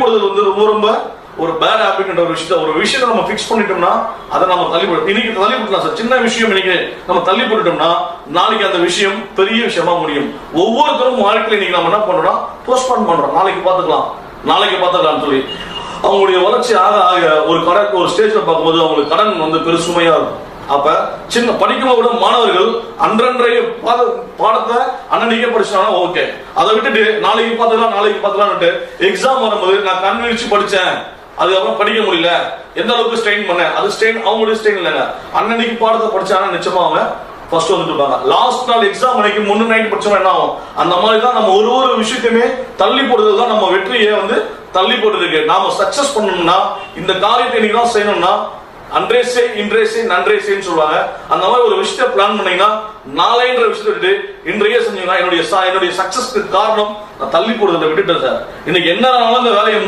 போடுறது வந்து ரொம்ப ரொம்ப ஒரு பேட் ஹாபிட்ன்ற ஒரு விஷயத்தை நம்ம ஃபிக்ஸ் பண்ணிட்டோம்னா அதை நம்ம தள்ளிப்படும். இன்னைக்கு தள்ளிப்படலாம் சார், சின்ன விஷயம் இன்னைக்கு நம்ம தள்ளி போட்டுட்டோம்னா நாளைக்கு அந்த விஷயம் பெரிய விஷயமா முடியும். ஒவ்வொருத்தரும் வாழ்க்கையில இன்னைக்கு நம்ம என்ன பண்றோம்னா போஸ்ட்போன் பண்றோம், நாளைக்கு பாத்துக்கலாம்னு சொல்லி. அவங்களுடைய வளர்ச்சி ஆக ஆக ஒரு ஸ்டேஜ்ல பார்க்கும்போது அவங்களுக்கு கடன் வந்து பெருசுமையா இருக்கும். அப்ப சின்ன படிக்கும் கூட மாணவர்கள் அன்றன்றைய பாடத்தை அன்னன்னைக்கே படிச்சாங்கன்னா ஓகே, அதை விட்டுட்டு நாளைக்கு பார்த்துக்கலாம் எக்ஸாம் வரும்போது நான் கண் விழிச்சு படிச்சேன், அதுக்கப்புறம் படிக்க முடியல, எந்த அளவுக்கு ஸ்ட்ரெயின் பண்ணேன், அது ஸ்ட்ரெயின் அவங்களுடைய ஸ்ட்ரெயின் இல்லைங்க. அன்னன்னைக்கு பாடத்தை படிச்சாங்கன்னா நிச்சயமா அவங்க ஃபர்ஸ்ட் வந்துட்டு இருப்பாங்க. லாஸ்ட் நாள் எக்ஸாம் அன்னைக்கு முன்னு நைட் படிச்சோம் என்ன ஆகும்? அந்த மாதிரி தான் நம்ம ஒரு விஷயத்தையுமே தள்ளி போடுறது தான் நம்ம வெற்றியை வந்து தள்ளி போட்டு இருக்கு. நாம சக்சஸ் பண்ணணும்னா இந்த காரியத்தை இன்னைக்கு தான் செய்யணும்னா அன்றே செய் இன்றே செய் நன்றே செய்ன்னு சொல்லுவாங்க. அந்த மாதிரி ஒரு விஷயத்தை பிளான் பண்ணீங்கன்னா நாளைன்ற விஷயத்தை விட்டு இன்றையே செஞ்சீங்கன்னா என்னுடைய சக்சஸ்க்கு காரணம் நான் தள்ளி போடுறதை விட்டுட்டேன் சார். இன்னைக்கு என்ன இந்த வேலையை